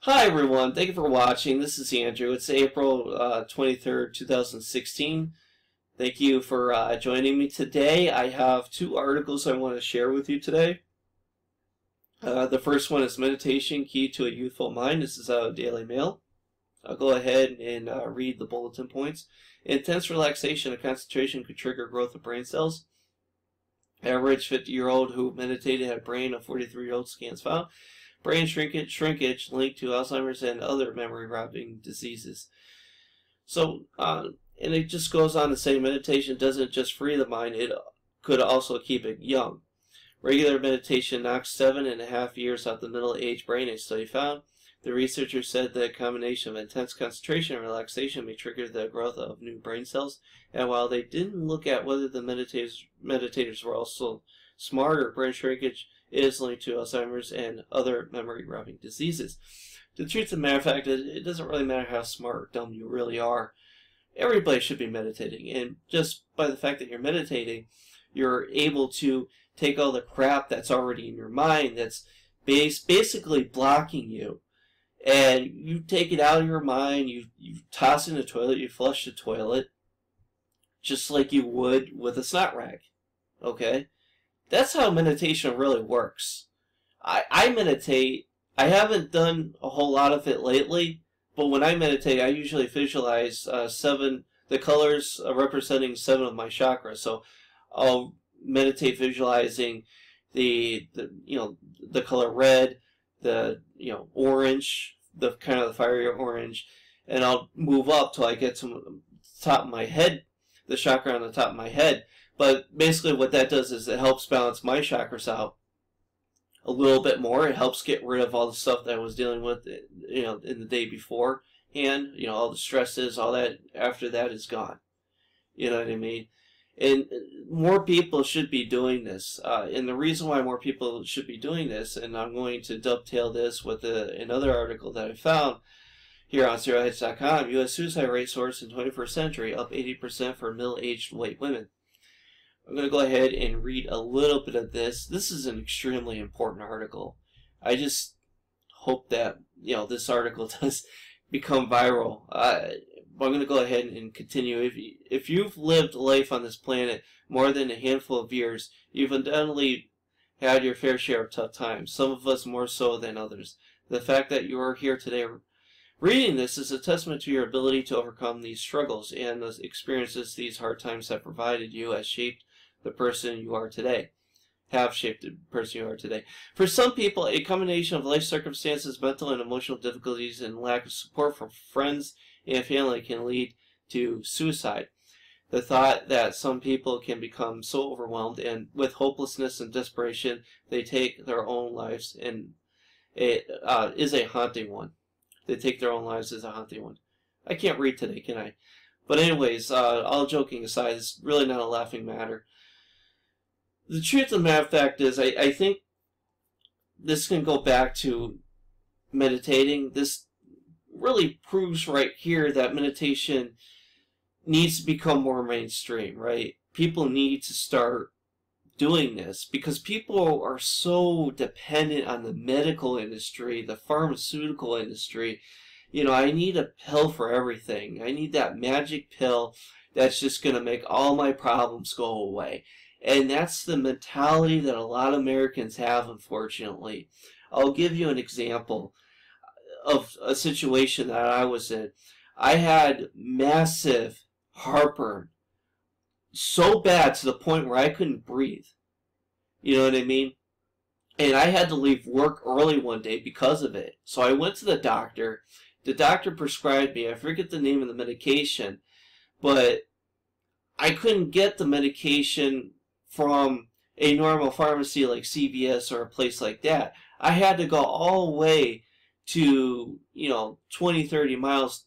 Hi everyone, thank you for watching. This is Andrew. It's April 23rd, 2016. Thank you for joining me today. I have two articles I want to share with you today. The first one is Meditation, Key to a Youthful Mind. This is out of Daily Mail. I'll go ahead and read the bulletin points. Intense relaxation and concentration could trigger growth of brain cells. Average 50-year-old who meditated had a brain of 43-year-old scans found. Brain shrinkage linked to Alzheimer's and other memory-robbing diseases. So, and it just goes on to say meditation doesn't just free the mind, it could also keep it young. Regular meditation knocks 7.5 years out the middle-aged brain, a study found. The researchers said that a combination of intense concentration and relaxation may trigger the growth of new brain cells, and while they didn't look at whether the meditators were also smarter, brain shrinkage is linked to Alzheimer's and other memory-robbing diseases. The truth of the matter of fact is it doesn't really matter how smart or dumb you really are. Everybody should be meditating, and just by the fact that you're meditating, you're able to take all the crap that's already in your mind that's basically blocking you, and you take it out of your mind, you toss it in the toilet, you flush the toilet, just like you would with a snot rag, okay? That's how meditation really works. I meditate. I haven't done a whole lot of it lately, but when I meditate, I usually visualize the colors representing 7 of my chakras. So I'll meditate visualizing the color red, the orange, the kind of the fiery orange, and I'll move up till I get to the top of my head, the chakra on the top of my head. But basically what that does is it helps balance my chakras out a little bit more. It helps get rid of all the stuff that I was dealing with, in the day before. And, all the stresses, all that after that is gone. You know what I mean? And more people should be doing this. And the reason why more people should be doing this, and I'm going to dovetail this with another article that I found here on ZeroHedge.com, U.S. suicide rate soars in 21st century, up 80% for middle-aged white women. I'm going to go ahead and read a little bit of this. This is an extremely important article. I just hope that, this article does become viral. I'm going to go ahead and continue. If you've lived life on this planet more than a handful of years, you've undoubtedly had your fair share of tough times, some of us more so than others. The fact that you are here today reading this is a testament to your ability to overcome these struggles and the experiences these hard times have provided you has shaped the person you are today. For some people, a combination of life circumstances, mental and emotional difficulties, and lack of support from friends and family can lead to suicide. The thought that some people can become so overwhelmed and with hopelessness and desperation they take their own lives and it is a haunting one. They take their own lives as a haunting one. I can't read today, can I? But anyways, all joking aside, it's really not a laughing matter. The truth of the matter of fact is, I think this can go back to meditating. This really proves right here that meditation needs to become more mainstream, right? People need to start doing this because people are so dependent on the medical industry, the pharmaceutical industry. I need a pill for everything. I need that magic pill that's just going to make all my problems go away. And that's the mentality that a lot of Americans have, unfortunately. I'll give you an example of a situation that I was in. I had massive heartburn, so bad to the point where I couldn't breathe. You know what I mean? And I had to leave work early one day because of it. So I went to the doctor. The doctor prescribed me, I forget the name of the medication, but I couldn't get the medication from a normal pharmacy like CVS or a place like that. I had to go all the way to 20, 30 miles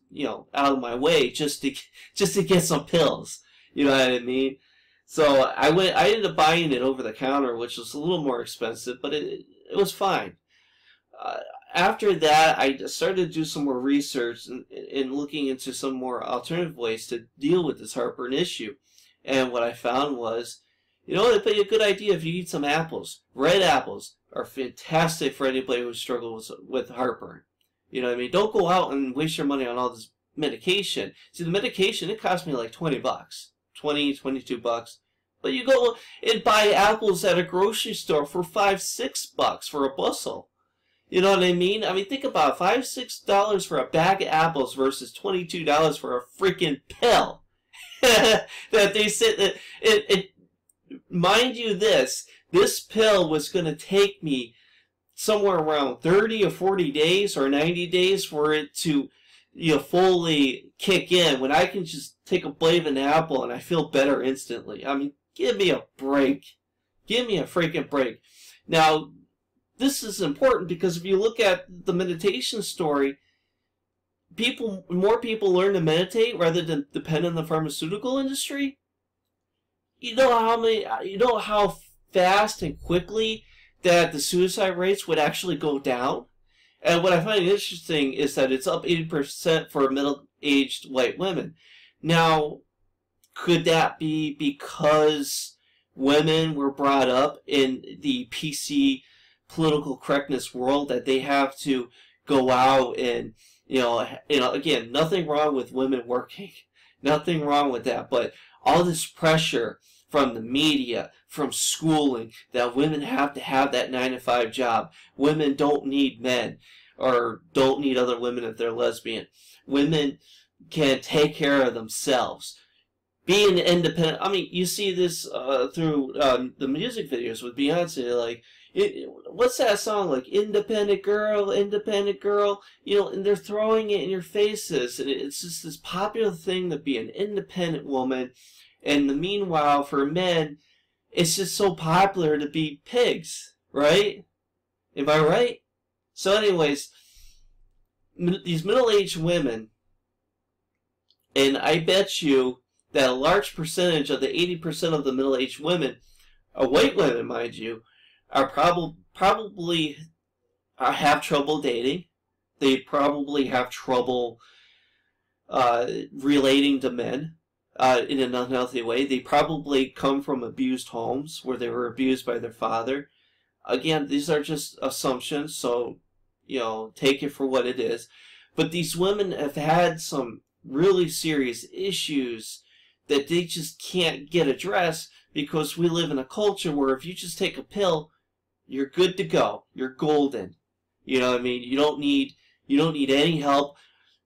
out of my way just to get some pills. You know what I mean? So I ended up buying it over the counter, which was a little more expensive, but it was fine. After that, I started to do some more research and looking into some more alternative ways to deal with this heartburn issue. And what I found was, it'd be a good idea if you eat some apples. Red apples are fantastic for anybody who struggles with heartburn. You know what I mean? Don't go out and waste your money on all this medication. See, the medication, it cost me like 20 bucks. 20, 22 bucks. But you go and buy apples at a grocery store for 5, 6 bucks for a bushel. You know what I mean? I mean, think about it. $5, $6 for a bag of apples versus $22 for a freaking pill. That they said that mind you this pill was going to take me somewhere around 30 or 40 days or 90 days for it to, you know, fully kick in, when I can just take a bite of an apple and I feel better instantly. I mean, give me a break. Give me a freaking break. Now, this is important because if you look at the meditation story, more people learn to meditate rather than depend on the pharmaceutical industry. You know how fast and quickly that the suicide rates would actually go down? And what I find interesting is that it's up 80% for middle-aged white women. Now, could that be because women were brought up in the PC political correctness world, that they have to go out and, you know, again, nothing wrong with women working. Nothing wrong with that. But all this pressure from the media, from schooling, that women have to have that 9-to-5 job. Women don't need men, or don't need other women if they're lesbian. Women can take care of themselves. Being independent. I mean, you see this through the music videos with Beyonce. Like, what's that song? Like, independent girl, independent girl. You know, and they're throwing it in your faces. And it's just this popular thing to be an independent woman. And meanwhile, for men, it's just so popular to be pigs, right? Am I right? So anyways, these middle-aged women, and I bet you that a large percentage of the 80% of the middle-aged women, are white women, mind you, are probably have trouble dating. They probably have trouble relating to men in an unhealthy way. They probably come from abused homes where they were abused by their father. Again, these are just assumptions, so, you know, take it for what it is. But these women have had some really serious issues that they just can't get addressed, because we live in a culture where if you just take a pill, you're good to go. You're golden. You know what I mean? You don't need any help.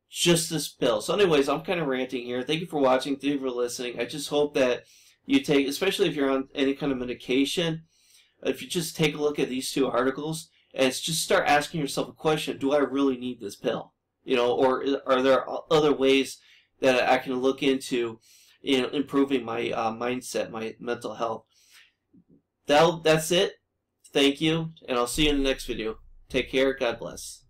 Just this pill. So anyways, I'm kind of ranting here. Thank you for watching. Thank you for listening. I just hope that you take, especially if you're on any kind of medication, if you just take a look at these 2 articles and just start asking yourself a question: do I really need this pill? You know, or are there other ways that I can look into, you know, improving my mindset, my mental health? That's it. Thank you, and I'll see you in the next video. Take care. God bless.